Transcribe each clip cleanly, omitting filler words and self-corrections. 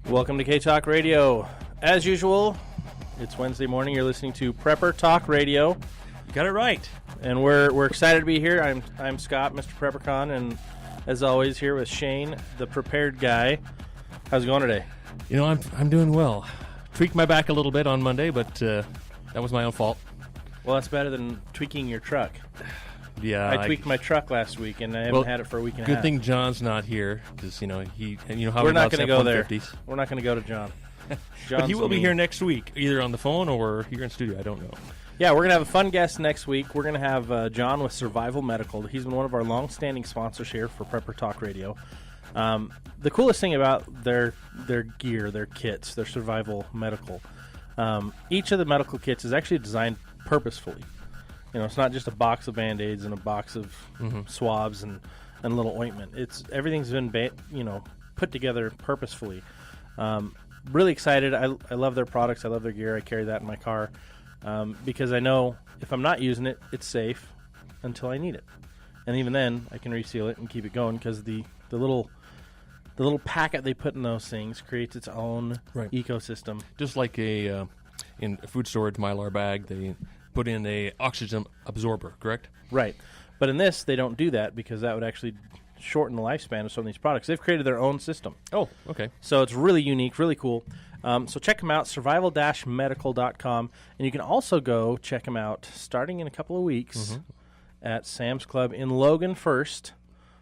Welcome to K-Talk Radio. As usual, it's Wednesday morning. You're listening to Prepper Talk Radio. You got it right. And we're excited to be here. I'm Scott, Mr. PrepperCon, and as always here with Shane, the prepared guy. How's it going today? You know, I'm doing well. Tweaked my back a little bit on Monday, but that was my own fault. Well, that's better than tweaking your truck. Yeah, I tweaked my truck last week, and I haven't had it for a week and a half. Good thing John's not here, because how we're not going to go there. F-150s. We're not going to go to John. But he will be here next week, either on the phone or here in studio. I don't know. Yeah, we're going to have a fun guest next week. We're going to have John with Survival Medical. He's been one of our long-standing sponsors here for Prepper Talk Radio. The coolest thing about their gear, their kits, their Survival Medical, each of the medical kits is actually designed purposefully. You know, it's not just a box of Band-Aids and a box of swabs and a little ointment. Everything's been put together purposefully. Really excited. I love their products. I love their gear. I carry that in my car because I know if I'm not using it, it's safe until I need it. And even then, I can reseal it and keep it going because the little packet they put in those things creates its own ecosystem. Just like in a food storage Mylar bag, they put in a oxygen absorber, correct? Right. But in this, they don't do that because that would actually shorten the lifespan of some of these products. They've created their own system. Oh, okay. So it's really unique, really cool. So check them out, survival-medical.com. And you can also go check them out starting in a couple of weeks at Sam's Club in Logan first.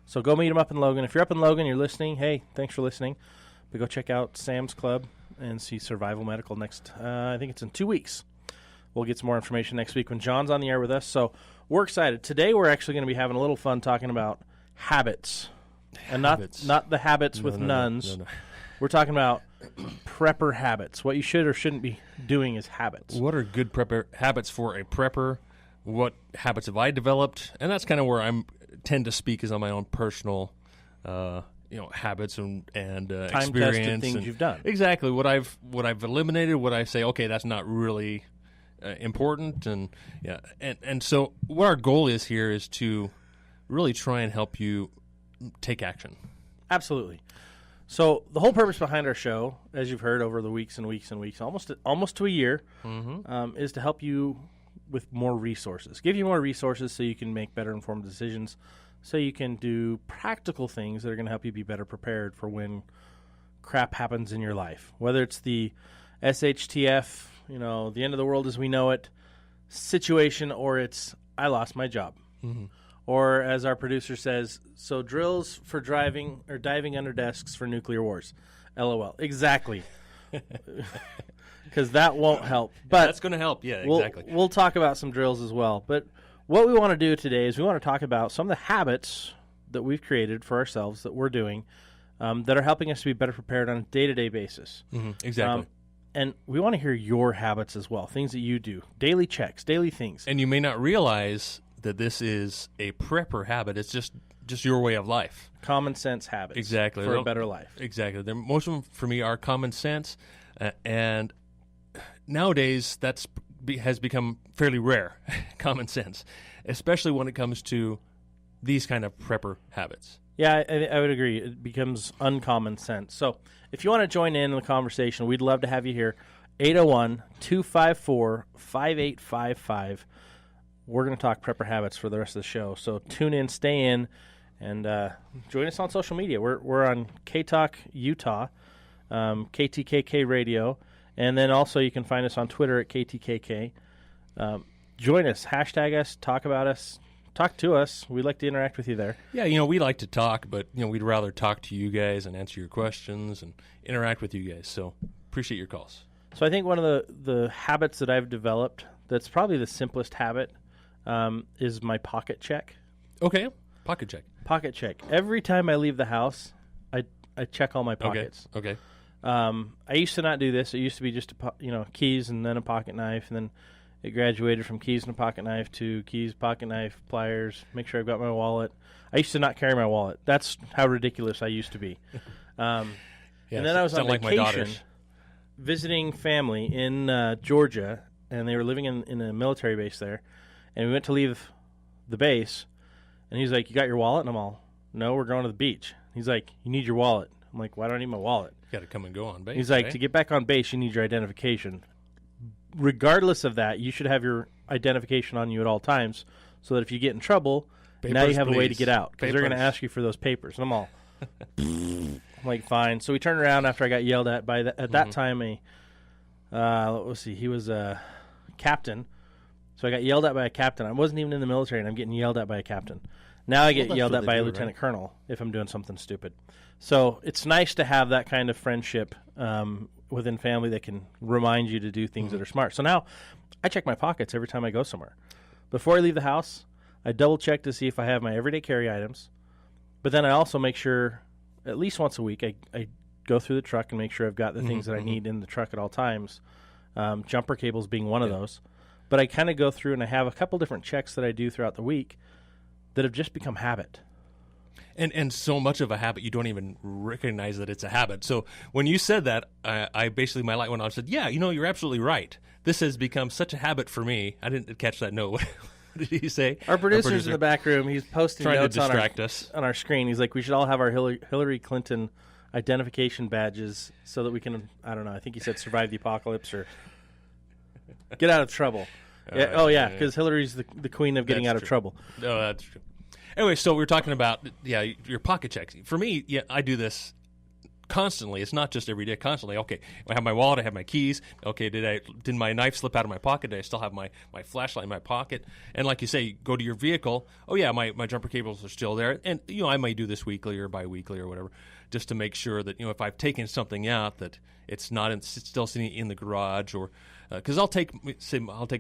So go meet them up in Logan. If you're up in Logan, you're listening, hey, thanks for listening. But go check out Sam's Club and see Survival Medical next, I think it's in 2 weeks. We'll get some more information next week when John's on the air with us. So we're excited. Today we're actually going to be having a little fun talking about habits. And not the habits with nuns. No. We're talking about prepper habits. What you should or shouldn't be doing is habits. What are good prepper habits for a prepper? What habits have I developed? And that's kind of where I tend to speak is on my own personal habits and experience. Time-tested things you've done. Exactly. What I've eliminated, what I say, okay, that's not really important. And so what our goal is here is to really try and help you take action. Absolutely. So the whole purpose behind our show, as you've heard over the weeks and weeks and weeks, almost to a year, is to help you with more resources. Give you more resources so you can make better informed decisions, so you can do practical things that are going to help you be better prepared for when crap happens in your life. Whether it's the SHTF, the end of the world as we know it situation, or it's I lost my job. Or as our producer says, so drills for driving or diving under desks for nuclear wars. LOL. Exactly. Because that won't help. But that's going to help. Yeah, exactly. We'll talk about some drills as well. But what we want to do today is we want to talk about some of the habits that we've created for ourselves that we're doing that are helping us to be better prepared on a day-to-day basis. Exactly. And we want to hear your habits as well, things that you do, daily checks, daily things. And you may not realize that this is a prepper habit. It's just your way of life. Common sense habits. Exactly. For a better life. Exactly. Most of them, for me, are common sense. And nowadays, has become fairly rare, common sense, especially when it comes to these kind of prepper habits. Yeah, I would agree. It becomes uncommon sense. So if you want to join in the conversation, we'd love to have you here. 801-254-5855. We're going to talk prepper habits for the rest of the show. So tune in, stay in, and join us on social media. We're on K-Talk Utah, KTKK Radio, and then also you can find us on Twitter at KTKK. Join us, hashtag us, talk about us, talk to us. We'd like to interact with you there. Yeah, we like to talk, but we'd rather talk to you guys and answer your questions and interact with you guys. So appreciate your calls. So I think one of the habits that I've developed that's probably the simplest habit is my pocket check. Okay, pocket check. Pocket check. Every time I leave the house, I check all my pockets. Okay. I used to not do this. It used to be just keys and then a pocket knife, and then it graduated from keys and a pocket knife to keys, pocket knife, pliers. Make sure I've got my wallet. I used to not carry my wallet. That's how ridiculous I used to be. And then I was on vacation visiting family in Georgia, and they were living in a military base there. And we went to leave the base, and he's like, "You got your wallet?" And I'm all, "No, we're going to the beach." He's like, "You need your wallet." I'm like, why do I need my wallet? Got to come and go on base. He's like, to get back on base, you need your identification. Regardless of that, you should have your identification on you at all times so that if you get in trouble, now you have a way to get out because they're going to ask you for those papers. And I'm all, I'm like, fine. So we turned around after I got yelled at by at that time. Let's see, he was a captain. So I got yelled at by a captain. I wasn't even in the military, and I'm getting yelled at by a captain. Now I get yelled at by a lieutenant colonel if I'm doing something stupid. So it's nice to have that kind of friendship within family that can remind you to do things that are smart. So now I check my pockets every time I go somewhere. Before I leave the house, I double check to see if I have my everyday carry items. But then I also make sure at least once a week I go through the truck and make sure I've got the things that I need in the truck at all times. Jumper cables being one of those. But I kind of go through and I have a couple different checks that I do throughout the week that have just become habit. And so much of a habit, you don't even recognize that it's a habit. So when you said that, I basically, my light went on and said, yeah, you're absolutely right. This has become such a habit for me. I didn't catch that note. What did he say? Our producer's in the back room. He's posting trying notes to distract us on our screen. He's like, we should all have our Hillary Clinton identification badges so that we can, I don't know, I think he said survive the apocalypse or get out of trouble. Because Hillary's the queen of getting out of trouble. No, that's true. Anyway, so we were talking about your pocket checks. For me, I do this constantly. It's not just every day. Constantly. Okay, I have my wallet. I have my keys. Okay, did my knife slip out of my pocket? Did I still have my flashlight in my pocket? And like you say, you go to your vehicle. Oh yeah, my jumper cables are still there. And I may do this weekly or bi-weekly or whatever, just to make sure that if I've taken something out that it's not still sitting in the garage or because I'll take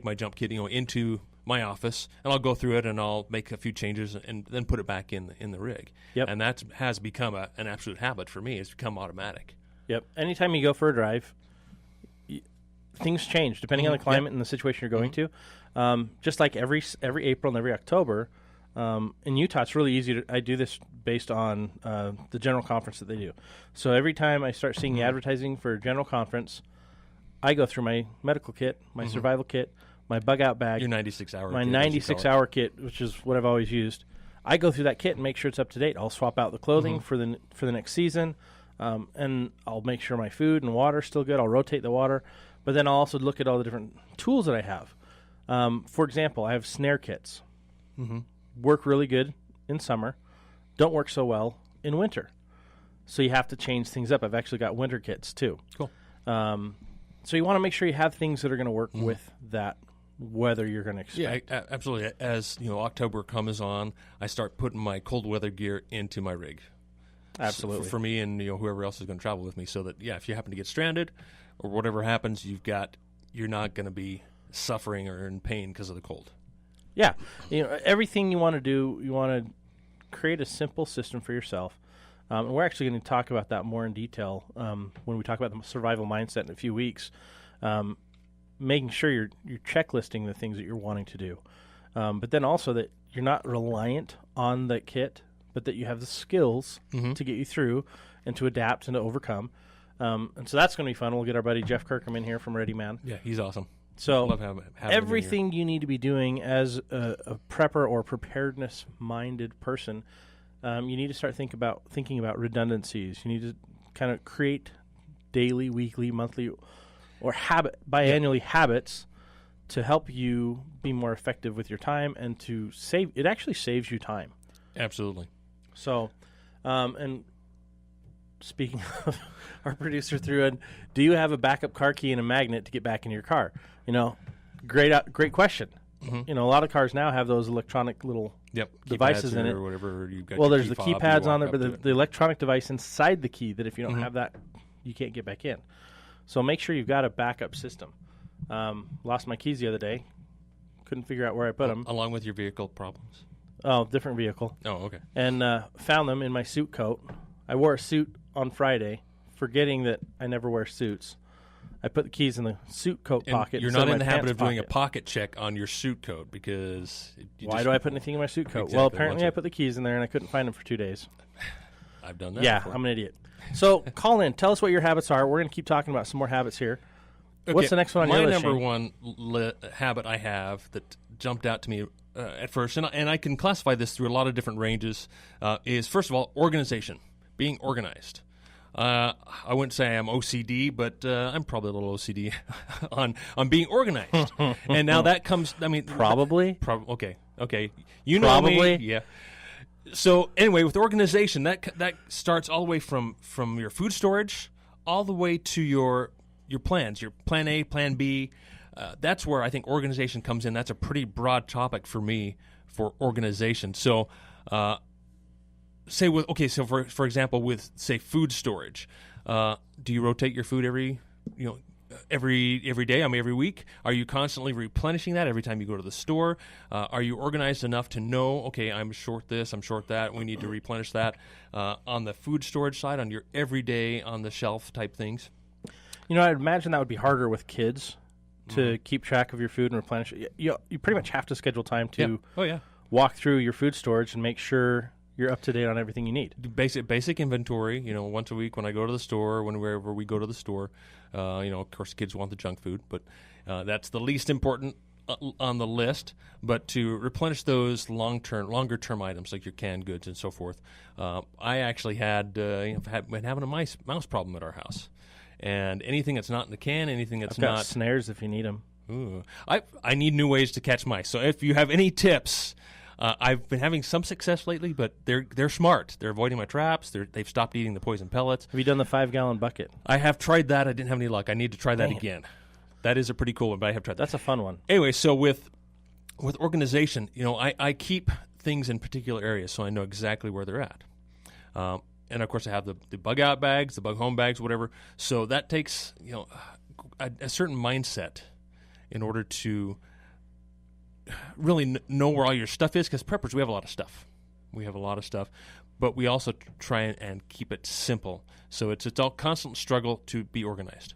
my jump kit into my office and I'll go through it and I'll make a few changes and then put it back in the rig. Yep. And that has become an absolute habit for me. It's become automatic. Yep. Anytime you go for a drive, things change depending on the climate and the situation you're going to. Just like every April and every October, in Utah, it's really easy I do this based on the general conference that they do. So every time I start seeing the advertising for a general conference, I go through my medical kit, my survival kit, my bug out bag, your 96-hour my 96-hour kit, which is what I've always used. I go through that kit and make sure it's up to date. I'll swap out the clothing for the next season, and I'll make sure my food and water is still good. I'll rotate the water, but then I'll also look at all the different tools that I have. For example, I have snare kits. Work really good in summer, don't work so well in winter. So you have to change things up. I've actually got winter kits too. Cool. So you want to make sure you have things that are going to work with that weather you're going to expect. Yeah, absolutely. As October comes on, I start putting my cold weather gear into my rig. Absolutely. So for me and whoever else is going to travel with me, so that if you happen to get stranded or whatever happens, you're not going to be suffering or in pain because of the cold. Yeah, everything you want to do, you want to create a simple system for yourself. And we're actually going to talk about that more in detail when we talk about the survival mindset in a few weeks. Making sure you're checklisting the things that you're wanting to do, but then also that you're not reliant on the kit, but that you have the skills to get you through and to adapt and to overcome. And so that's going to be fun. We'll get our buddy Jeff Kirkham in here from Ready Man. Yeah, he's awesome. So love having everything you need to be doing as a prepper or preparedness-minded person, you need to start thinking about redundancies. You need to kind of create daily, weekly, monthly, or biannually habits to help you be more effective with your time and to save. It actually saves you time. Absolutely. So, and speaking of, our producer threw in, do you have a backup car key and a magnet to get back into your car? Great question. A lot of cars now have those electronic little devices in it. Or whatever. There's the keypads on there, but the electronic device inside the key that if you don't have that, you can't get back in. So make sure you've got a backup system. Lost my keys the other day. Couldn't figure out where I put them. Along with your vehicle problems? Oh, different vehicle. Oh, okay. And found them in my suit coat. I wore a suit on Friday, forgetting that I never wear suits. I put the keys in the suit coat pocket. You're not in the habit of doing a pocket check on your suit coat because... Why do I put anything in my suit coat? Exactly. Well, apparently I put the keys in there and I couldn't find them for 2 days. I've done that before. I'm an idiot. So call in. Tell us what your habits are. We're going to keep talking about some more habits here. Okay. What's the next one on your list, My number one habit I have that jumped out to me at first, and I can classify this through a lot of different ranges, is, first of all, organization, being organized. I wouldn't say I'm OCD, but I'm probably a little OCD on being organized. And now that comes, I mean, Probably. Okay. You know Probably. me, yeah. So anyway, with organization, that starts all the way from your food storage all the way to your plans, your plan A, plan B. That's where I think organization comes in. That's a pretty broad topic for me for organization. So, for example, with say food storage, do you rotate your food every day? I mean, every week? Are you constantly replenishing that every time you go to the store? Are you organized enough to know, okay, I'm short this, I'm short that, we need to replenish that? On the food storage side, on your everyday on the shelf type things? I'd imagine that would be harder with kids to keep track of your food and replenish it. You pretty much have to schedule time to walk through your food storage and make sure you're up to date on everything you need. Basic inventory, once a week when I go to the store, whenever we go to the store. Of course, kids want the junk food, but that's the least important on the list. But to replenish those longer term items like your canned goods and so forth, I actually been having a mouse problem at our house. And anything that's not in the can, anything that's I've got not snares if you need them. Ooh. I need new ways to catch mice. So if you have any tips, I've been having some success lately, but they're smart. They're avoiding my traps. They've stopped eating the poison pellets. Have you done the 5-gallon bucket? I have tried that. I didn't have any luck. I need to try that again. That is a pretty cool one, but I have tried that. That's a fun one. Anyway, so with organization, I keep things in particular areas so I know exactly where they're at. And of course, I have the bug out bags, the bug home bags, whatever. So that takes a certain mindset in order to really know where all your stuff is. Because preppers, we have a lot of stuff. But we also try and keep it simple. So it's all constant struggle to be organized.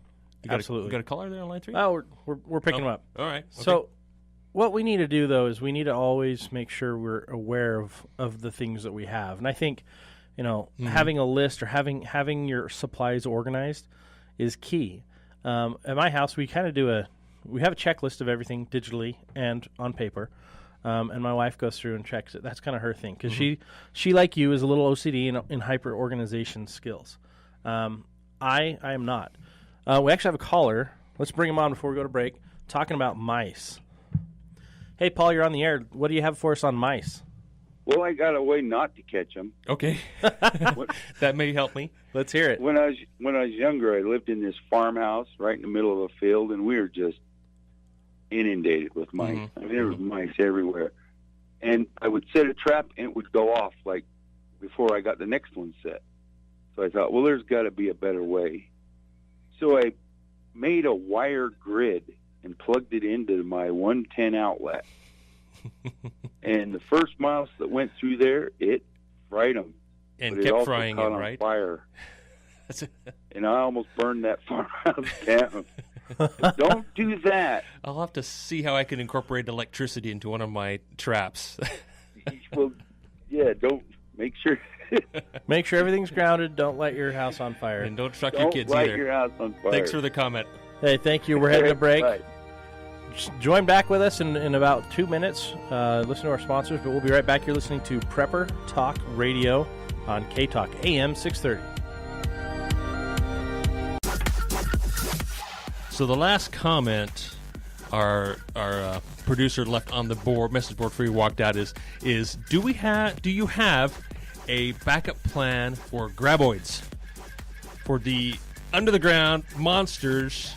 Absolutely. You got a caller there on line 3? Oh, we're picking them up. All right. Okay. So what we need to do, though, is we need to always make sure we're aware of the things that we have. And I think having a list or having your supplies organized is key. At my house, we kind of we have a checklist of everything digitally and on paper, and my wife goes through and checks it. That's kind of her thing because she, like you, is a little OCD in hyper organization skills. I am not. We actually have a caller. Let's bring him on before we go to break. Talking about mice. Hey, Paul, you're on the air. What do you have for us on mice? Well, I got a way not to catch them. Okay. That may help me. Let's hear it. When I was younger, I lived in this farmhouse right in the middle of a field, and we were just inundated with mice. Mm-hmm. I mean, there was mice everywhere. And I would set a trap, and it would go off like before I got the next one set. So I thought, well, there's got to be a better way. So I made a wire grid and plugged it into my 110 outlet. And the first mouse that went through there, it fried them. And but kept it also frying caught it, on right? Fire. And I almost burned that farmhouse down. Don't do that. I'll have to see how I can incorporate electricity into one of my traps. Well, yeah, don't make sure. Make sure everything's grounded. Don't light your house on fire. And don't truck your kids light either. your house on fire. Thanks for the comment. Hey, thank you. We're heading to break. Right. Join back with us in about 2 minutes. Listen to our sponsors, but we'll be right back. You're listening to Prepper Talk Radio on K-Talk AM 630. So the last comment our producer left on the message board before he walked out is do you have a backup plan for graboids, for the under the ground monsters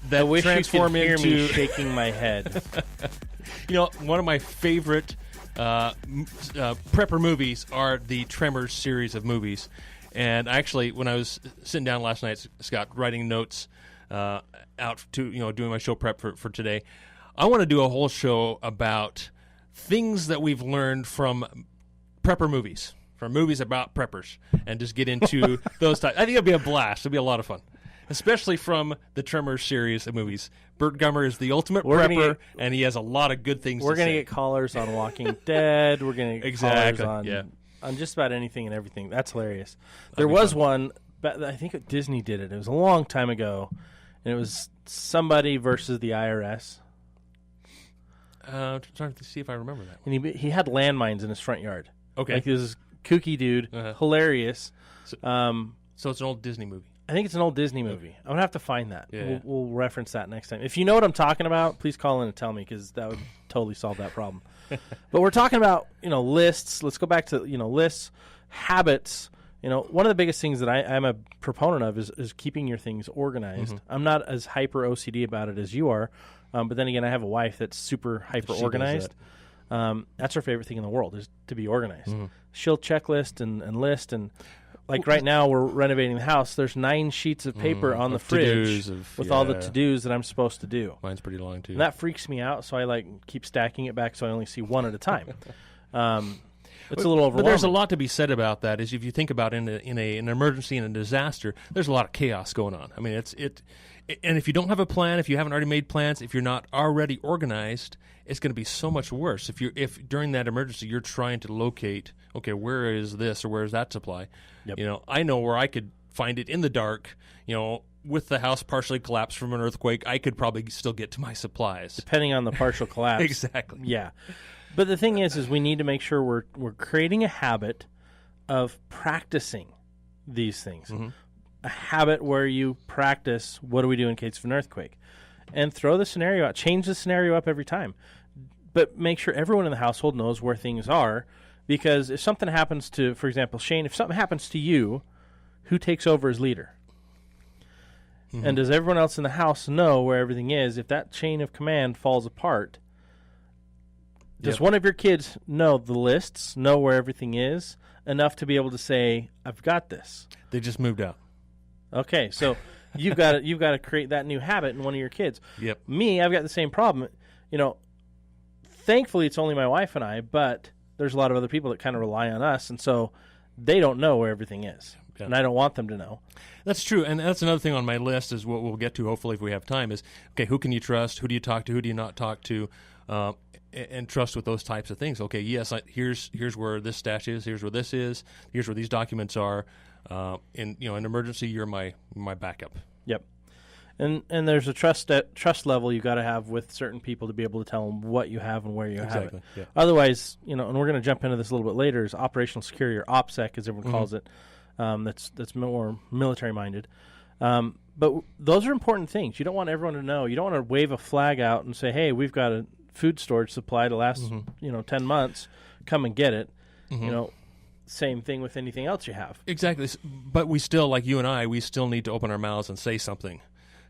that I wish transform you could hear into me shaking my head. One of my favorite prepper movies are the Tremors series of movies. And actually, when I was sitting down last night, Scott, writing notes out to doing my show prep for today, I want to do a whole show about things that we've learned from prepper movies, from movies about preppers, and just get into those types. I think it'll be a blast. It'll be a lot of fun. Especially from the Tremors series of movies. Burt Gummer is the ultimate prepper, and he has a lot of good things to say. We're going to get callers on Walking Dead. We're going to get callers on just about anything and everything. That's hilarious. There was one, but I think Disney did it. It was a long time ago, and it was somebody versus the IRS. I'm trying to see if I remember that. And he had landmines in his front yard. Okay. Like this kooky dude, hilarious. So it's an old Disney movie. I think it's an old Disney movie. I'm gonna have to find that. Yeah. We'll reference that next time. If you know what I'm talking about, please call in and tell me, because that would totally solve that problem. But we're talking about lists. Let's go back to lists, habits. One of the biggest things that I'm a proponent of is keeping your things organized. Mm-hmm. I'm not as hyper OCD about it as you are, but then again, I have a wife that's super hyper organized. That's her favorite thing in the world, is to be organized. Mm-hmm. She'll checklist and list, and like right now we're renovating the house. There's 9 sheets of paper on the fridge with all the to-dos that I'm supposed to do. Mine's pretty long too. And that freaks me out, so I keep stacking it back so I only see one at a time. It's a little overwhelming. But there's a lot to be said about that. Is if you think about an emergency and a disaster, there's a lot of chaos going on. I mean, and if you don't have a plan, if you haven't already made plans, if you're not already organized, it's going to be so much worse. If during that emergency you're trying to locate, okay, where is this or where is that supply? Yep. I know where I could find it in the dark. With the house partially collapsed from an earthquake, I could probably still get to my supplies. Depending on the partial collapse. Exactly. Yeah. But the thing is we need to make sure we're creating a habit of practicing these things. Mm-hmm. A habit where you practice, what do we do in case of an earthquake? And throw the scenario out. Change the scenario up every time. But make sure everyone in the household knows where things are, because if something happens to, for example, Shane, if something happens to you, who takes over as leader? Mm-hmm. And does everyone else in the house know where everything is? If that chain of command falls apart, does one of your kids know the lists, know where everything is, enough to be able to say, I've got this? They just moved out. Okay, so you've got to create that new habit in one of your kids. Yep. Me, I've got the same problem. Thankfully it's only my wife and I, but there's a lot of other people that kind of rely on us, and so they don't know where everything is. Yeah. And I don't want them to know. That's true, and that's another thing on my list is what we'll get to, hopefully, if we have time, is, okay, who can you trust? Who do you talk to? Who do you not talk to? And trust with those types of things. Okay, yes, here's where this stash is. Here's where this is. Here's where these documents are. In an emergency, you're my backup. Yep. And there's a trust level you got to have with certain people to be able to tell them what you have and where you have it. Yeah. Otherwise, and we're going to jump into this a little bit later, is operational security, or OPSEC as everyone calls it. That's more military minded. But those are important things. You don't want everyone to know. You don't want to wave a flag out and say, "Hey, we've got a food storage supply to last 10 months. Come and get it." Mm-hmm. Same thing with anything else you have. Exactly. But we still, like you and I, we still need to open our mouths and say something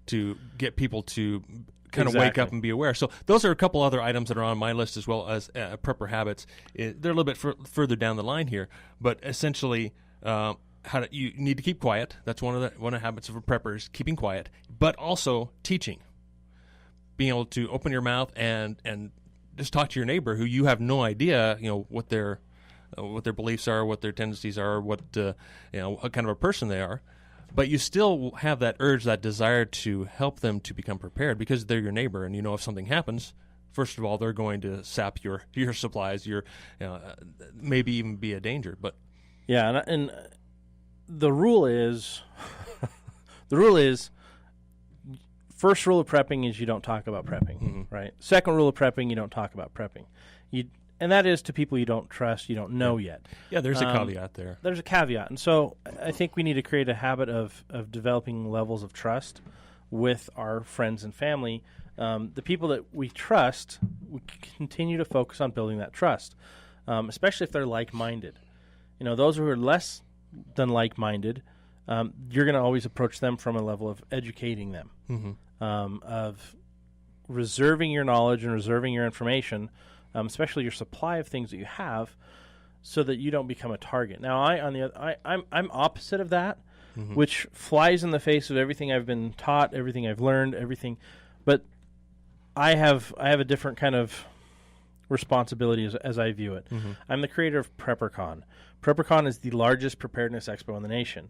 to get people to kind of wake up and be aware. So those are a couple other items that are on my list, as well as prepper habits. They're a little bit further down the line here, but essentially, you need to keep quiet. That's one of the habits of a prepper, is keeping quiet, but also teaching, being able to open your mouth and just talk to your neighbor who you have no idea, what their beliefs are, what their tendencies are, what kind of a person they are. But you still have that urge, that desire to help them to become prepared, because they're your neighbor, and if something happens, first of all, they're going to sap your supplies, maybe even be a danger. But yeah, and the rule is, first rule of prepping is you don't talk about prepping, right? Second rule of prepping, you don't talk about prepping. And that is to people you don't trust, you don't know yet. Yeah, there's a caveat there. There's a caveat. And so I think we need to create a habit of developing levels of trust with our friends and family. The people that we trust, we continue to focus on building that trust, especially if they're like-minded. Those who are less than like-minded, you're going to always approach them from a level of educating them, of reserving your knowledge and reserving your information, especially your supply of things that you have, so that you don't become a target. Now, I'm opposite of that, which flies in the face of everything I've been taught, everything I've learned, everything. But I have a different kind of responsibility as I view it. I'm the creator of PrepperCon. PrepperCon is the largest preparedness expo in the nation.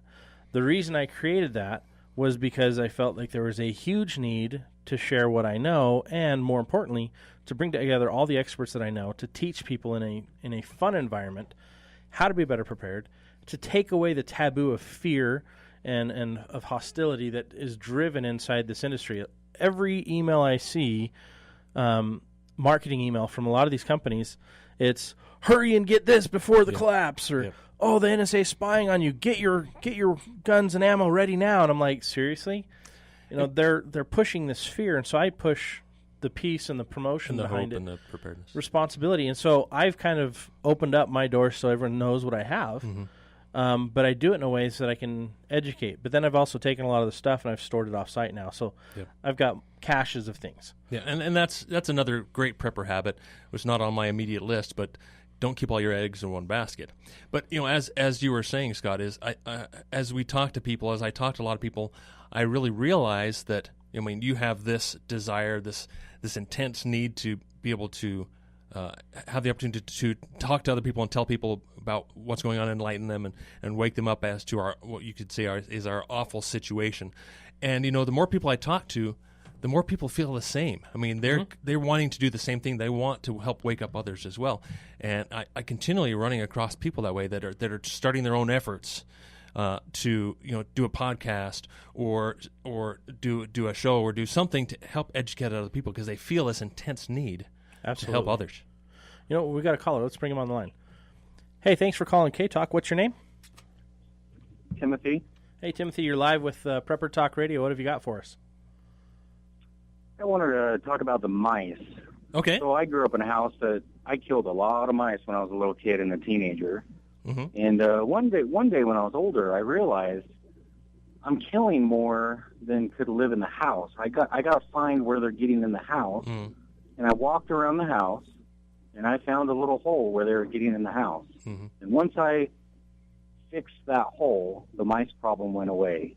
The reason I created that was because I felt like there was a huge need to share what I know, and more importantly, to bring together all the experts that I know to teach people in a fun environment how to be better prepared, to take away the taboo of fear and of hostility that is driven inside this industry. Every email I see, marketing email from a lot of these companies, it's hurry and get this before the collapse, or oh, the NSA is spying on you. Get your guns and ammo ready now. And I'm like, seriously? You know, they're pushing this fear, and so I push the peace and the promotion And the behind hope it, and the preparedness. responsibility. And so I've kind of opened up my door so everyone knows what I have. But I do it in a way so that I can educate. But then I've also taken a lot of the stuff and I've stored it off site now. So I've got caches of things. Yeah, and that's another great prepper habit. It was not on my immediate list, but don't keep all your eggs in one basket. But you know, as you were saying, Scott, is as we talk to people, as I talk to a lot of people, I really realize that, I mean, you have this desire, this intense need to be able to have the opportunity to talk to other people and tell people about what's going on, enlighten them, and wake them up as to what you could say is our awful situation. And you know, the more people I talk to, the more people feel the same. I mean, they're wanting to do the same thing. They want to help wake up others as well. And I continually running across people that way that are starting their own efforts to, you know, do a podcast or do a show or do something to help educate other people because they feel this intense need to help others. You know, we got a caller. Let's bring him on the line. Hey, thanks for calling K-Talk. What's your name? Timothy. Hey, Timothy, you're live with Prepper Talk Radio. What have you got for us? I wanted to talk about the mice. Okay. So I grew up in a house that I killed a lot of mice when I was a little kid and a teenager. And one day when I was older, I realized I'm killing more than could live in the house. I got to find where they're getting in the house. And I walked around the house, and I found a little hole where they were getting in the house. And once I fixed that hole, the mice problem went away.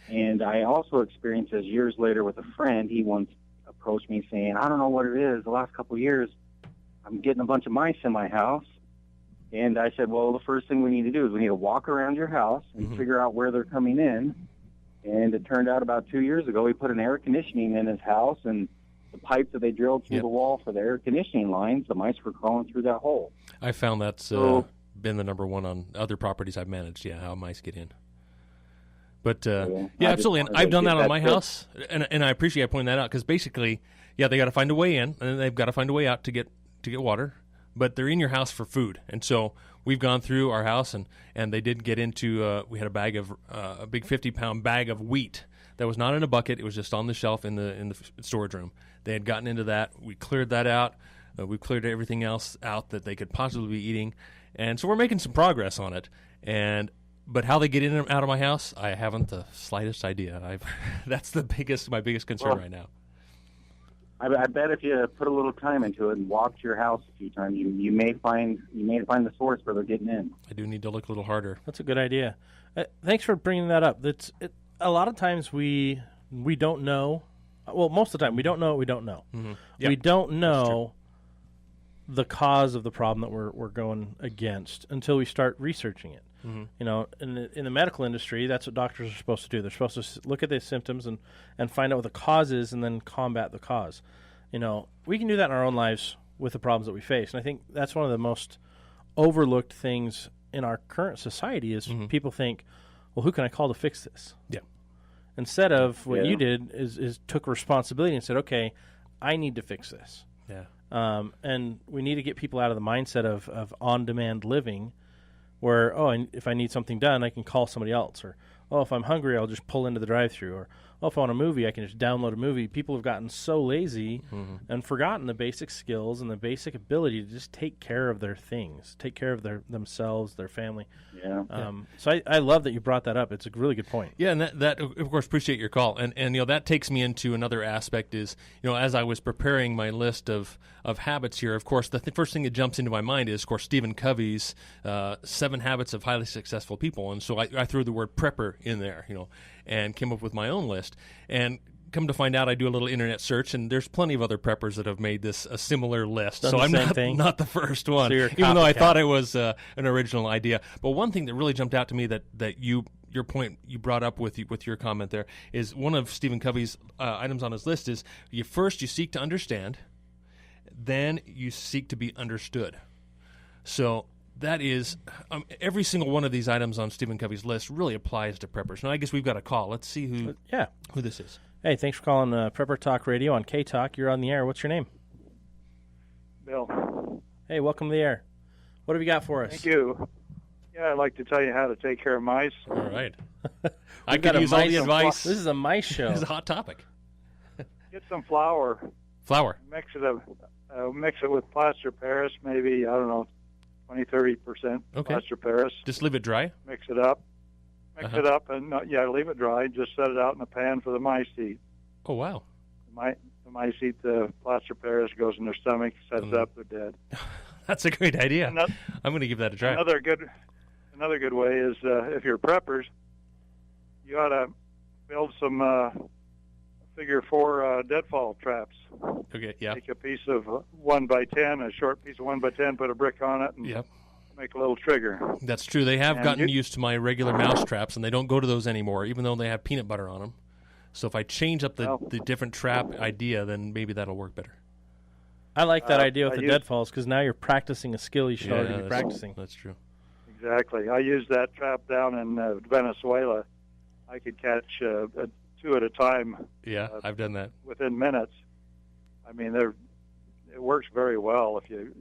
And I also experienced this years later with a friend. He once approached me saying, I don't know what it is. The last couple of years, I'm getting a bunch of mice in my house. And I said, well, the first thing we need to do is we need to walk around your house and figure out where they're coming in. And it turned out about 2 years ago, he put an air conditioning in his house, and the pipe that they drilled through the wall for the air conditioning lines, the mice were crawling through that hole. I found that's been the number one on other properties I've managed, how mice get in. But, absolutely. And I've done that on my house, and I appreciate pointing that out because basically, they got to find a way in, and then they've got to find a way out to get water. But they're in your house for food, and so we've gone through our house, and they did get into. We had a bag of a big 50-pound bag of wheat that was not in a bucket; it was just on the shelf in the storage room. They had gotten into that. We cleared that out. We cleared everything else out that they could possibly be eating, and so we're making some progress on it. But how they get in and out of my house, I haven't the slightest idea. That's my biggest concern right now. I bet if you put a little time into it and walked your house a few times, you may find the source where they're getting in. I do need to look a little harder. That's a good idea. Thanks for bringing that up. A lot of times we don't know. Well, most of the time we don't know what we don't know. Yep. We don't know the cause of the problem that we're going against until we start researching it. You know, in the medical industry, that's what doctors are supposed to do. They're supposed to look at the symptoms and find out what the cause is and then combat the cause. You know, we can do that in our own lives with the problems that we face. And I think that's one of the most overlooked things in our current society is people think, well, who can I call to fix this? Yeah. Instead of what you did is took responsibility and said, okay, I need to fix this. Yeah. And we need to get people out of the mindset of on-demand living where, and if I need something done, I can call somebody else. Or, if I'm hungry, I'll just pull into the drive-thru. Or, if I want a movie, I can just download a movie. People have gotten so lazy and forgotten the basic skills and the basic ability to just take care of their things, take care of themselves, their family. Yeah. So I love that you brought that up. It's a really good point. Yeah, and that of course, appreciate your call. And you know, that takes me into another aspect is, you know, as I was preparing my list of habits here, of course, the first thing that jumps into my mind is, of course, Stephen Covey's 7 Habits of Highly Successful People. And so I threw the word prepper in there, you know, and came up with my own list. And come to find out, I do a little internet search, and there's plenty of other preppers that have made this a similar list. Done so the I'm same not the first one, So you're a even though I copycat. thought it was an original idea. But one thing that really jumped out to me that your point you brought up with your comment there is one of Stephen Covey's items on his list is you seek to understand, then you seek to be understood. So that is every single one of these items on Stephen Covey's list really applies to preppers. Now I guess we've got a call. Let's see who this is. Hey, thanks for calling Prepper Talk Radio on K-Talk. You're on the air. What's your name? Bill. Hey, welcome to the air. What have you got for us? Thank you. Yeah, I'd like to tell you how to take care of mice. All right. I We've got could a use all the mice- advice. This is a mice show. This is a hot topic. Get some flour, Flour. mix it with plaster Paris, maybe, I don't know, 20-30% Okay. plaster Paris. Just leave it dry. Mix it up. Uh-huh. It up, and leave it dry. Just set it out in a pan for the mice to eat. Oh, wow. The mice eat the plaster Paris, goes in their stomach, sets it up, they're dead. That's a great idea. Ano- I'm going to give that a try. Another good way is if you're preppers, you ought to build some figure 4 deadfall traps. Okay, yeah. Take a piece of 1x10, a short piece of 1x10, put a brick on it, and Yep. make a little trigger. That's true. They have And gotten you- used to my regular mouse traps, and they don't go to those anymore, even though they have peanut butter on them. So if I change up the different trap idea, then maybe that'll work better. I like that idea with I the use- deadfalls because now you're practicing a skill you should already be that's- practicing. That's true. Exactly. I used that trap down in Venezuela. I could catch 2 at a time Yeah, I've done that. within minutes. I mean, it works very well if you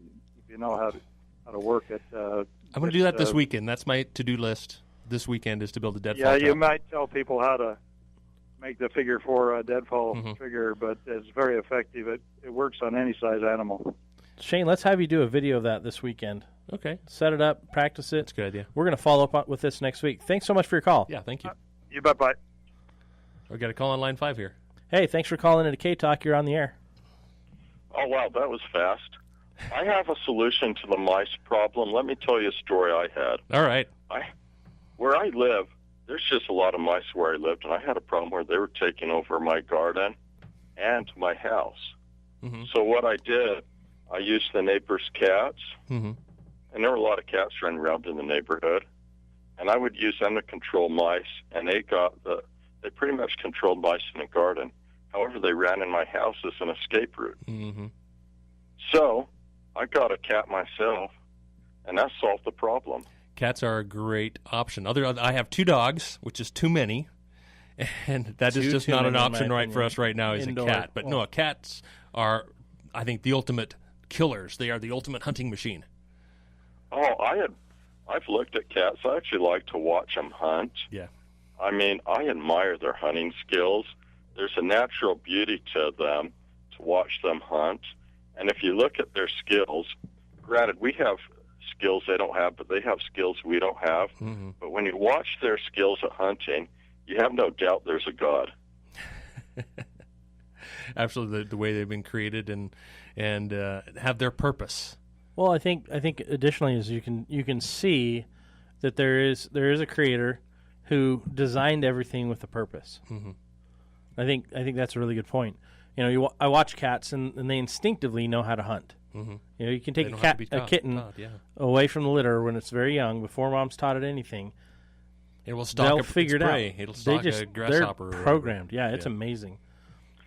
know how to work it. I'm going to do that this weekend. That's my to-do list this weekend is to build a deadfall Yeah, trap. you might tell people how to make the figure 4 deadfall trigger, but it's very effective. It works on any size animal. Shane, let's have you do a video of that this weekend. Okay. Set it up, practice it. That's a good idea. We're going to follow up with this next week. Thanks so much for your call. Yeah, thank you. You bet. Bye. We got a call on line 5 here. Hey, thanks for calling into K-Talk. You're on the air. Oh, wow, that was fast. I have a solution to the mice problem. Let me tell you a story I had. All right. Where I live, there's just a lot of mice where I lived, and I had a problem where they were taking over my garden and my house. Mm-hmm. So what I did, I used the neighbor's cats, Mm-hmm. and there were a lot of cats running around in the neighborhood, and I would use them to control mice, and they pretty much controlled mice in the garden. However, they ran in my house as an escape route. Mm-hmm. So I got a cat myself, and that solved the problem. Cats are a great option. I have 2 dogs, which is too many, and that is just Too not many, an in option my right for opinion. us right now is Indoor. a cat. But no, cats are, I think, the ultimate killers. They are the ultimate hunting machine. Oh, I've looked at cats. I actually like to watch them hunt. Yeah. I mean, I admire their hunting skills. There's a natural beauty to them to watch them hunt. And if you look at their skills, granted, we have skills they don't have, but they have skills we don't have. Mm-hmm. But when you watch their skills at hunting, you have no doubt there's a God. Absolutely, the way they've been created and have their purpose. Well, I think additionally is you can see that there is a creator who designed everything with a purpose. Mm-hmm. I think that's a really good point. You know, I watch cats and they instinctively know how to hunt. Mm-hmm. You know, you can They take don't a have to be kitten taught, yeah. away from the litter when it's very young, before mom's taught it anything. It will stalk They'll a figure it out. prey. It'll stalk a grasshopper. They're or programmed. Yeah, it's amazing.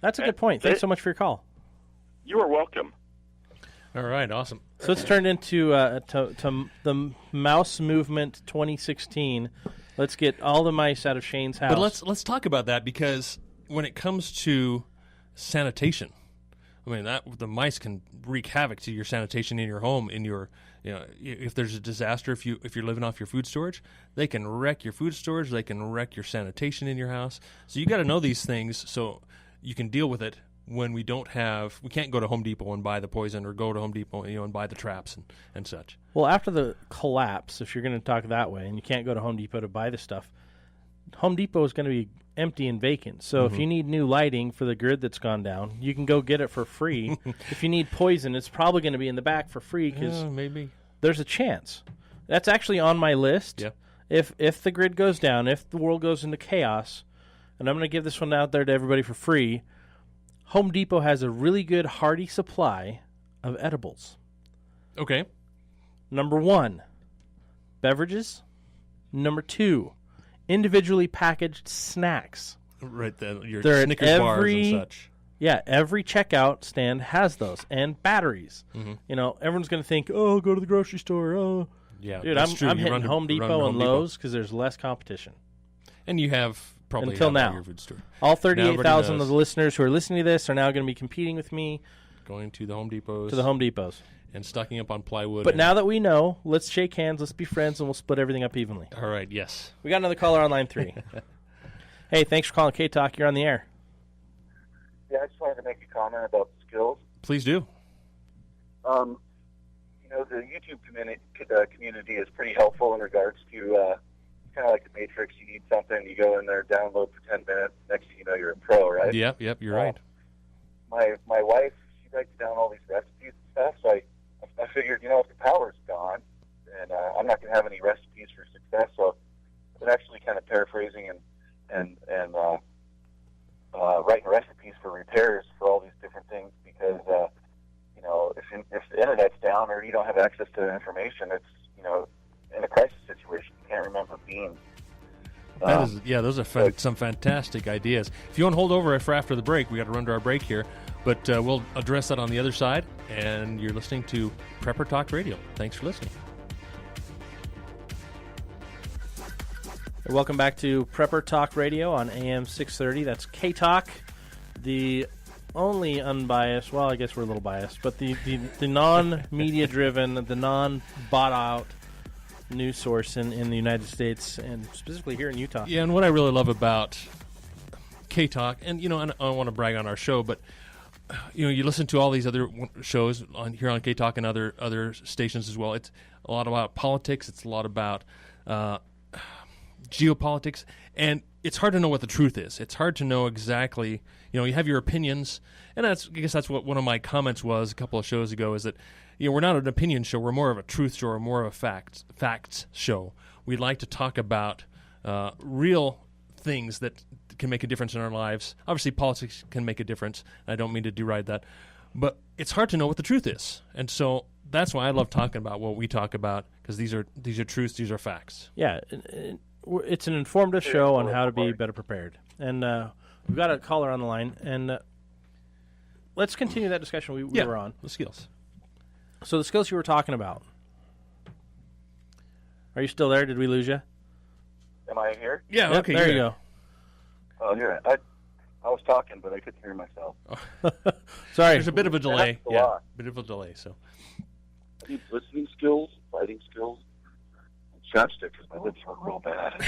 That's a good point. Thanks so much for your call. You are welcome. All right, awesome. So it's turned into to the Mouse Movement 2016. Let's get all the mice out of Shane's house. But let's talk about that, because when it comes to sanitation, I mean, the mice can wreak havoc to your sanitation in your home. If there's a disaster, if you're living off your food storage, they can wreck your food storage. They can wreck your sanitation in your house. So you got to know these things so you can deal with it when we can't go to Home Depot and buy the poison, or go to Home Depot and buy the traps and such. Well, after the collapse, if you're going to talk that way, and you can't go to Home Depot to buy the stuff, Home Depot is going to be empty and vacant. So if you need new lighting for the grid that's gone down, you can go get it for free. If you need poison, it's probably going to be in the back for free, because maybe there's a chance. That's actually on my list. Yeah. If the grid goes down, if the world goes into chaos, and I'm going to give this one out there to everybody for free, Home Depot has a really good hearty supply of edibles. Okay. Number 1, beverages. Number 2, individually packaged snacks. Right, your They're at Snickers bars and such. Yeah, every checkout stand has those, and batteries. Mm-hmm. You know, everyone's going to think, oh, go to the grocery store. Oh, Yeah, dude, that's I'm true. You hitting run to- Home run to Depot Home and Depot. Lowe's because there's less competition. And you have probably Until have now. your food store. All Now everybody 38,000 of knows. the listeners who are listening to this are now going to be competing with me. going to the Home Depots. To the Home Depots. And stocking up on plywood. But now that we know, let's shake hands, let's be friends, and we'll split everything up evenly. All right, yes. We got another caller on line 3. Hey, thanks for calling K-Talk. You're on the air. Yeah, I just wanted to make a comment about skills. Please do. The YouTube community is pretty helpful in regards to kind of like the Matrix. You need something, you go in there, download for 10 minutes. Next thing you know, you're a pro, right? Yep, you're right. My wife, she writes down all these recipes and stuff. So I figured, if the power's gone, then I'm not going to have any recipes for success. So I've been actually kind of paraphrasing and writing recipes for repairs for all these different things because, if the internet's down or you don't have access to the information, it's, in a crisis situation, you can't remember beans. Those are some fantastic ideas. If you want to hold over for after the break, we got to run to our break here, but we'll address that on the other side. And you're listening to Prepper Talk Radio. Thanks for listening. Welcome back to Prepper Talk Radio on AM 630. That's K-Talk, the only unbiased, well, I guess we're a little biased, but the non-media driven, the non-bought out news source in the United States and specifically here in Utah. Yeah, and what I really love about K-Talk, and I don't want to brag on our show, but you listen to all these other shows here on K-Talk and other stations as well. It's a lot about politics. It's a lot about geopolitics, and it's hard to know what the truth is. It's hard to know exactly. You have your opinions, and I guess that's what one of my comments was a couple of shows ago. Is that we're not an opinion show. We're more of a truth show, or more of a facts show. We'd like to talk about real things that can make a difference in our lives. Obviously, politics can make a difference. I don't mean to deride that, but it's hard to know what the truth is, and so that's why I love talking about what we talk about, because these are truths, these are facts. Yeah, it's an informative show on how to be better prepared, and we've got a caller on the line, and let's continue that discussion we were on. The skills. So the skills you were talking about. Are you still there? Did we lose you? Am I here? Yeah, Yep, okay. There you go. Oh, here. I was talking, but I couldn't hear myself. Sorry. There's a bit of a delay. That's a lot. Bit of a delay. So, I need listening skills, writing skills, and chopstick because my lips are real bad.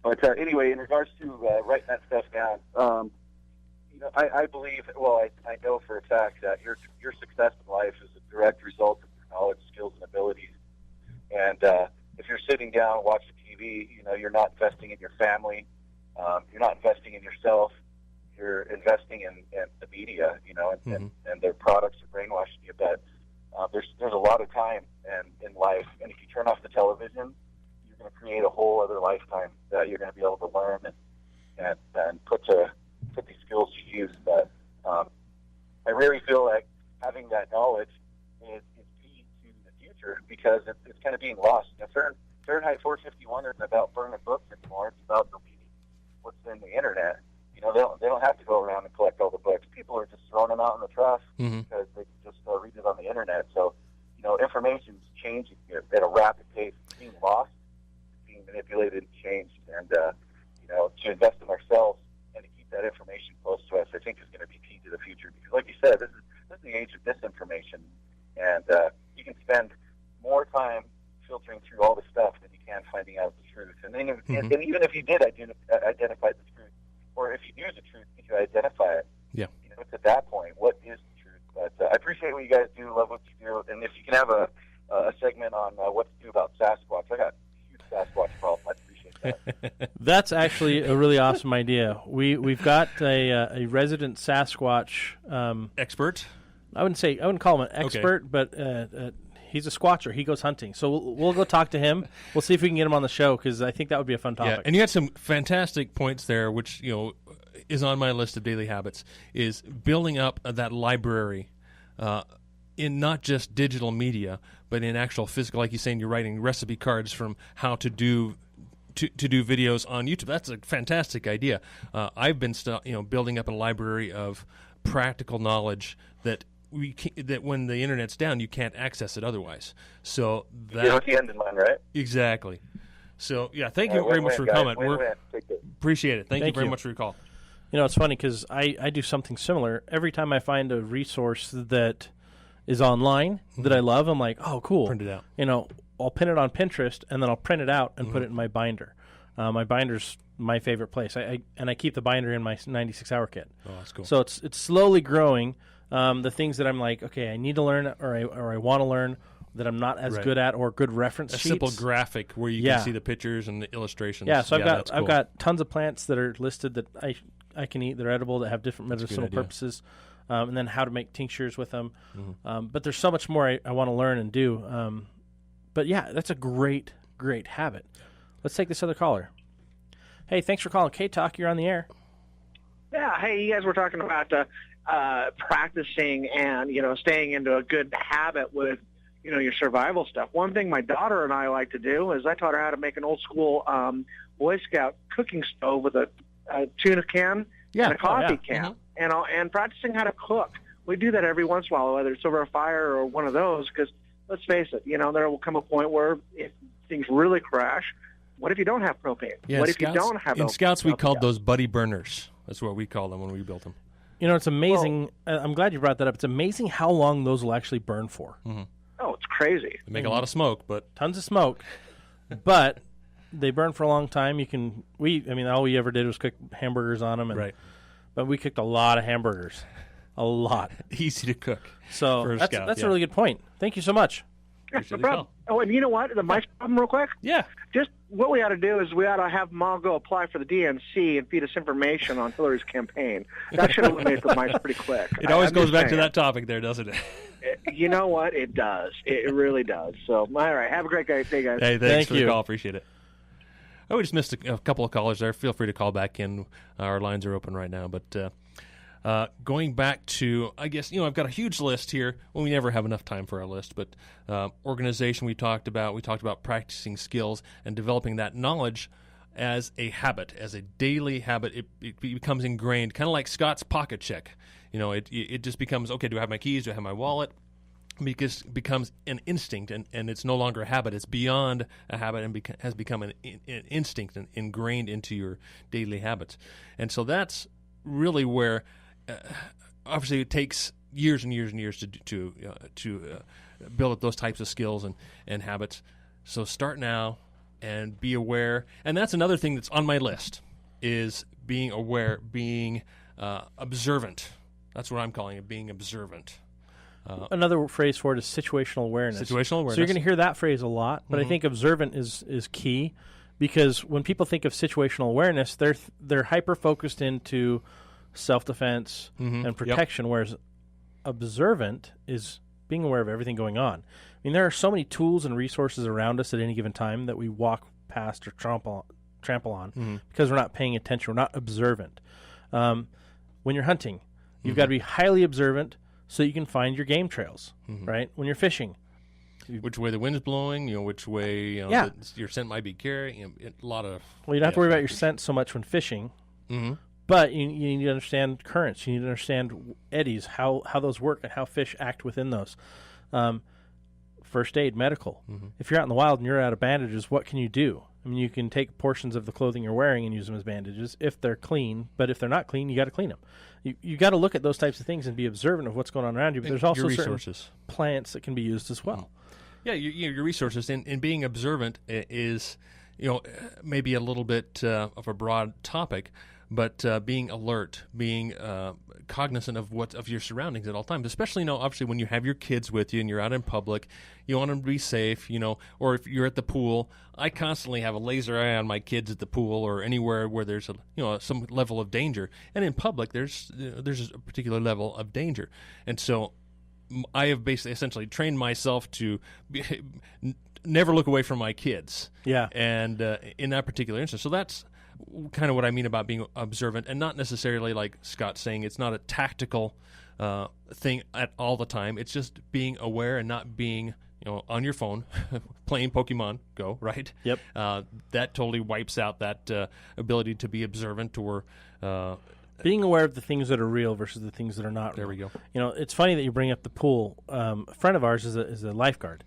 But anyway, in regards to writing that stuff down, I believe, I know for a fact that your success in life is a direct result of your knowledge, skills, and abilities. And if you're sitting down watching TV, you're not investing in your family, you're not investing in yourself, you're investing in the media, and their products are brainwashing you. But there's a lot of time in life, and if you turn off the television, you're going to create a whole other lifetime that you're going to be able to learn and put these skills to use. But I really feel like having that knowledge is key to the future, because it's kind of being lost. Fahrenheit 451 isn't about burning books anymore. It's about deleting what's in the internet. They don't have to go around and collect all the books. People are just throwing them out in the trash because they just read it on the internet. So, information's changing at a rapid pace. It's being lost, it's being manipulated and changed. And, to invest in ourselves and to keep that information close to us, I think is going to be key to the future. Because like you said, this is the age of disinformation. And you can spend more time filtering through all the stuff than you can finding out the truth. And then, and even if you did identify the truth, or if you knew the truth, did you identify it? Yeah. It's at that point, what is the truth? But I appreciate what you guys do, love what you do. And if you can have a segment on what to do about Sasquatch. I got a huge Sasquatch problem. I appreciate that. That's actually a really awesome idea. We've got a resident Sasquatch expert. I wouldn't call him an expert, but he's a squatcher. He goes hunting. So we'll go talk to him. We'll see if we can get him on the show, because I think that would be a fun topic. Yeah, and you had some fantastic points there, which is on my list of daily habits, is building up that library in not just digital media, but in actual physical. Like you're saying, you're writing recipe cards from how to do videos on YouTube. That's a fantastic idea. I've been building up a library of practical knowledge that that when the internet's down, you can't access it otherwise. So that you know the end in mind, right? Exactly. So yeah, thank you very much for your comment. Appreciate it. Thank you very much for your call. You know, it's funny because I do something similar. Every time I find a resource that is online that I love, I'm like, oh, cool. Print it out. You know, I'll pin it on Pinterest, and then I'll print it out and put it in my binder. My binder's my favorite place. I keep the binder in my 96-hour kit. Oh, that's cool. So it's slowly growing. The things that I'm like, okay, I need to learn or I want to learn that I'm not as good at, or good reference sheets. Simple graphic where you can see the pictures and the illustrations. Yeah, so that's cool. I've got tons of plants that are listed that I can eat. They're edible, that have different medicinal purposes, and then how to make tinctures with them. But there's so much more I want to learn and do. But yeah, that's a great habit. Let's take this other caller. Hey, thanks for calling K-Talk. You're on the air. Yeah, hey, you guys were talking about practicing and, staying into a good habit with, your survival stuff. One thing my daughter and I like to do is I taught her how to make an old school Boy Scout cooking stove with a tuna can and a coffee can, and practicing how to cook. We do that every once in a while, whether it's over a fire or one of those, because let's face it, there will come a point where if things really crash, what if you don't have propane? Yeah, what if you don't have in Scouts, we called those buddy burners. That's what we called them when we built them. It's amazing. I'm glad you brought that up. It's amazing how long those will actually burn for. Oh, it's crazy. They make a lot of smoke, but tons of smoke, but they burn for a long time. All we ever did was cook hamburgers on them, but we cooked a lot of hamburgers, a lot. Easy to cook. So that's a really good point. Thank you so much. No problem. Oh, and you know what? The mice problem, real quick? Yeah. Just what we ought to do is we ought to have them all go apply for the DNC and feed us information on Hillary's campaign. That should eliminate the mice pretty quick. It always goes back to that topic there, doesn't it? You know what? It does. It really does. So, all right. Have a great day, guys. Hey, thanks for the call. Appreciate it. Oh, we just missed a couple of callers there. Feel free to call back in. Our lines are open right now. But going back to, I guess, I've got a huge list here. Well, we never have enough time for our list. But organization we talked about practicing skills and developing that knowledge as a habit, as a daily habit. It becomes ingrained, kind of like Scott's pocket check. It just becomes, okay, do I have my keys? Do I have my wallet? Because it becomes an instinct, and it's no longer a habit. It's beyond a habit and has become an instinct and ingrained into your daily habits. And so that's really where, obviously, it takes years and years and years to build up those types of skills and habits. So start now and be aware. And that's another thing that's on my list, is being aware, being observant. That's what I'm calling it, being observant. Another phrase for it is situational awareness. Situational awareness. So you're going to hear that phrase a lot, but I think observant is key, because when people think of situational awareness, they're hyper-focused into self-defense and protection, whereas observant is being aware of everything going on. I mean, there are so many tools and resources around us at any given time that we walk past or trample on because we're not paying attention. We're not observant. When you're hunting, you've got to be highly observant so you can find your game trails, right? When you're fishing. Which way the wind's blowing, which way your scent might be carrying, a lot of... Well, you don't have to worry about your scent so much when fishing, but you need to understand currents. You need to understand eddies, how those work and how fish act within those. First aid, medical. If you're out in the wild and you're out of bandages, what can you do? I mean, you can take portions of the clothing you're wearing and use them as bandages if they're clean, but if they're not clean, you got to clean them. You got to look at those types of things and be observant of what's going on around you, but there's also certain plants that can be used as well. Yeah, your resources, and being observant is, maybe a little bit of a broad topic, but being alert, being cognizant of your surroundings at all times, especially, obviously when you have your kids with you and you're out in public, you want them to be safe, or if you're at the pool. I constantly have a laser eye on my kids at the pool or anywhere where there's some level of danger, and in public there's a particular level of danger, and so I have essentially trained myself to never look away from my kids. Yeah, and in that particular instance, so that's kind of what I mean about being observant, and not necessarily like Scott's saying, it's not a tactical thing at all the time. It's just being aware and not being on your phone playing Pokemon Go, right? Yep. That totally wipes out that ability to be observant or being aware of the things that are real versus the things that are not real. There we go. It's funny that you bring up the pool. A friend of ours is a lifeguard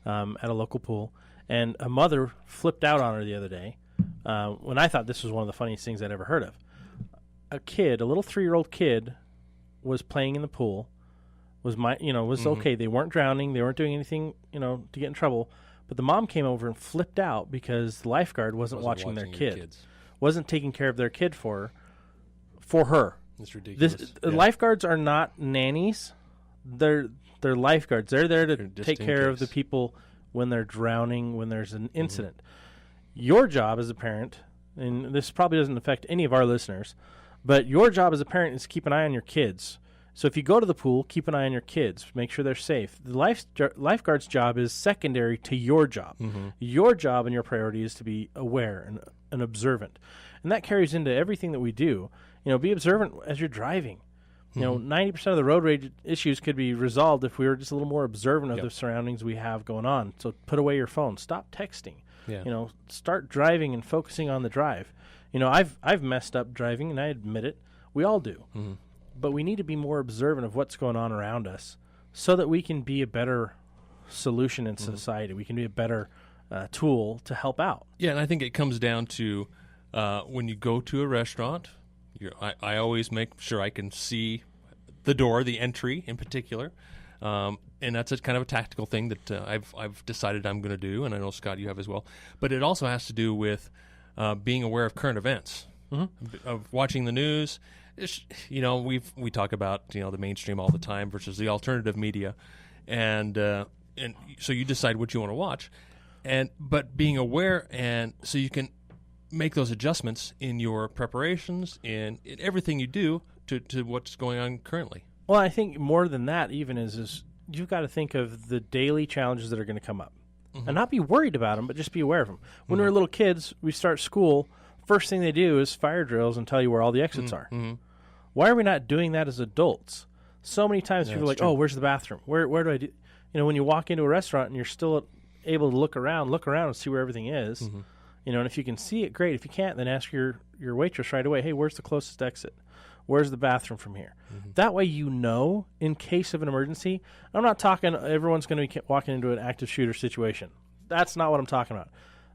at a local pool, and a mother flipped out on her the other day when I thought this was one of the funniest things I'd ever heard of. a little 3-year-old kid, was playing in the pool, was okay. They weren't drowning. They weren't doing anything, to get in trouble. But the mom came over and flipped out because the lifeguard wasn't watching their kid, wasn't taking care of their kid for her. It's ridiculous. Lifeguards are not nannies. They're lifeguards. They're there to take care of the people when they're drowning, when there's an incident. Your job as a parent, and this probably doesn't affect any of our listeners, but your job as a parent is to keep an eye on your kids. So if you go to the pool, keep an eye on your kids. Make sure they're safe. The lifeguard's job is secondary to your job. Your job and your priority is to be aware and observant. And that carries into everything that we do. Be observant as you're driving. 90% of the road rage issues could be resolved if we were just a little more observant of the surroundings we have going on. So put away your phone. Stop texting. Yeah. Start driving and focusing on the drive. I've messed up driving, and I admit it. We all do. But we need to be more observant of what's going on around us so that we can be a better solution in society. We can be a better tool to help out. Yeah, and I think it comes down to when you go to a restaurant, I always make sure I can see the door, the entry in particular. And that's a kind of a tactical thing that I've decided I'm going to do, and I know, Scott, you have as well. But it also has to do with being aware of current events, of watching the news. We talk about the mainstream all the time versus the alternative media, and so you decide what you want to watch, but being aware, and so you can make those adjustments in your preparations, in everything you do to what's going on currently. Well, I think more than that even is you've got to think of the daily challenges that are going to come up, and not be worried about them, but just be aware of them. When we're little kids, we start school. First thing they do is fire drills and tell you where all the exits are. Why are we not doing that as adults? So many times people are like, true. Oh, where's the bathroom? Where do I do? When you walk into a restaurant and you're still able to look around and see where everything is. And if you can see it, great. If you can't, then ask your waitress right away, hey, where's the closest exit? Where's the bathroom from here? That way in case of an emergency. I'm not talking everyone's going to be walking into an active shooter situation. That's not what I'm talking about.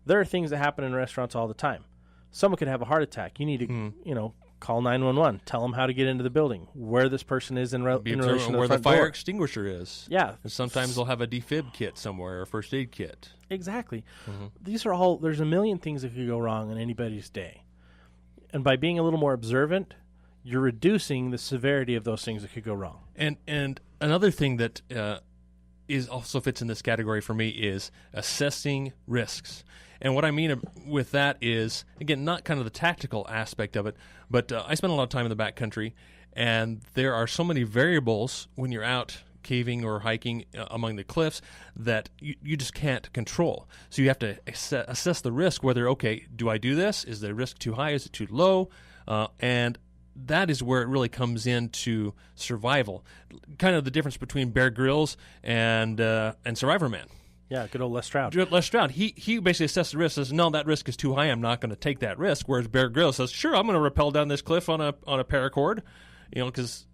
There are things that happen in restaurants all the time. Someone could have a heart attack. You need to, call 911. Tell them how to get into the building, where this person is in relation to the front door. Where the fire extinguisher is. Yeah. And sometimes they'll have a defib kit somewhere, or a first aid kit. Exactly. These are all, there's a million things that could go wrong in anybody's day. And by being a little more observant, you're reducing the severity of those things that could go wrong. And another thing that is also fits in this category for me is assessing risks. And what I mean with that is, again, not kind of the tactical aspect of it, but I spend a lot of time in the backcountry, and there are so many variables when you're out caving or hiking among the cliffs that you just can't control. So you have to assess the risk, whether, okay, do I do this? Is the risk too high? Is it too low? And that is where it really comes into survival. Kind of the difference between Bear Grylls and Survivor Man. Yeah, good old Les Stroud. Les Stroud, he basically assessed the risk, says, no, that risk is too high, I'm not going to take that risk. Whereas Bear Grylls says, sure, I'm going to rappel down this cliff on a paracord, because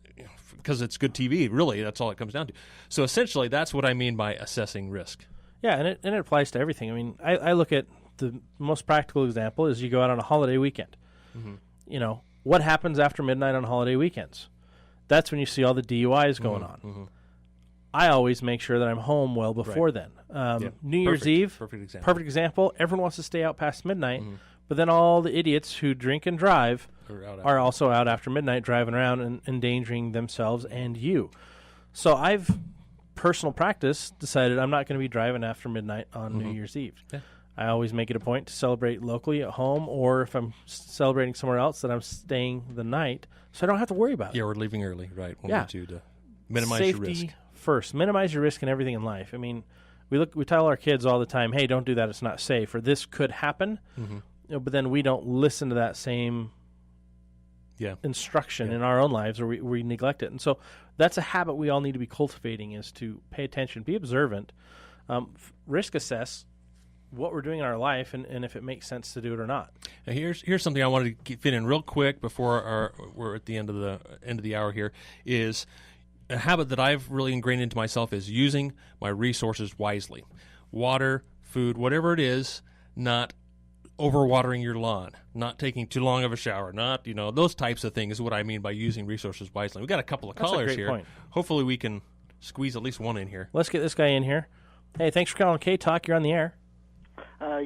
it's good TV, really. That's all it comes down to. So essentially, that's what I mean by assessing risk. Yeah, and it applies to everything. I mean, I look at the most practical example is you go out on a holiday weekend. What happens after midnight on holiday weekends? That's when you see all the DUIs going on. I always make sure that I'm home well before then. New Year's Eve, perfect example. Everyone wants to stay out past midnight, but then all the idiots who drink and drive are also out after midnight driving around and endangering themselves and you. So I've, personal practice, decided I'm not going to be driving after midnight on New Year's Eve. Yeah. I always make it a point to celebrate locally at home, or if I'm celebrating somewhere else, that I'm staying the night so I don't have to worry about it. Yeah, we're leaving early, right? To minimize Safety your risk. First, minimize your risk in everything in life. I mean, we tell our kids all the time, hey, don't do that, it's not safe, or this could happen, but then we don't listen to that same instruction in our own lives, or we neglect it. And so that's a habit we all need to be cultivating, is to pay attention, be observant, risk assess what we're doing in our life, and if it makes sense to do it or not. Now here's something I wanted to fit in real quick before we're at the end of the hour here, is a habit that I've really ingrained into myself is using my resources wisely. Water, food, whatever it is, not overwatering your lawn, not taking too long of a shower, not, those types of things is what I mean by using resources wisely. We've got a couple of That's a callers great here. point. Hopefully we can squeeze at least one in here. Let's get this guy in here. Hey, thanks for calling K-Talk. You're on the air.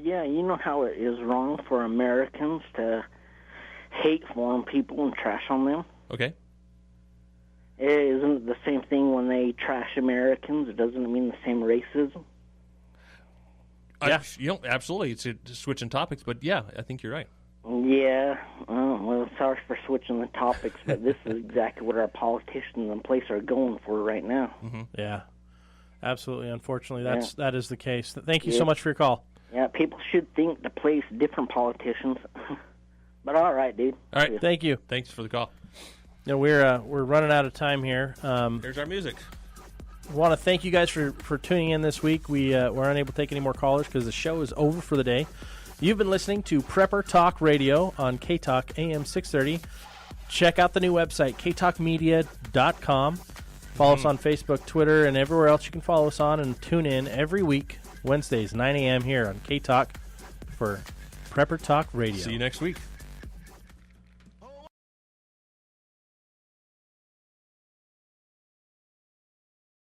Yeah, you know how it is wrong for Americans to hate foreign people and trash on them? Okay. Isn't it the same thing when they trash Americans? It doesn't mean the same racism? Yeah. Absolutely. It's switching topics, but yeah, I think you're right. Yeah. Well, sorry for switching the topics, but this is exactly what our politicians in place are going for right now. Mm-hmm. Yeah. Absolutely. Unfortunately, that is the case. Thank you so much for your call. Yeah, people should think to place different politicians. But all right, dude. All right. Thank you. Thanks for the call. We're running out of time here. Here's our music. I want to thank you guys for tuning in this week. We're unable to take any more callers because the show is over for the day. You've been listening to Prepper Talk Radio on K-Talk AM 630. Check out the new website, ktalkmedia.com. Follow us on Facebook, Twitter, and everywhere else you can follow us on, and tune in every week, Wednesdays, 9 a.m. here on K-Talk for Prepper Talk Radio. See you next week.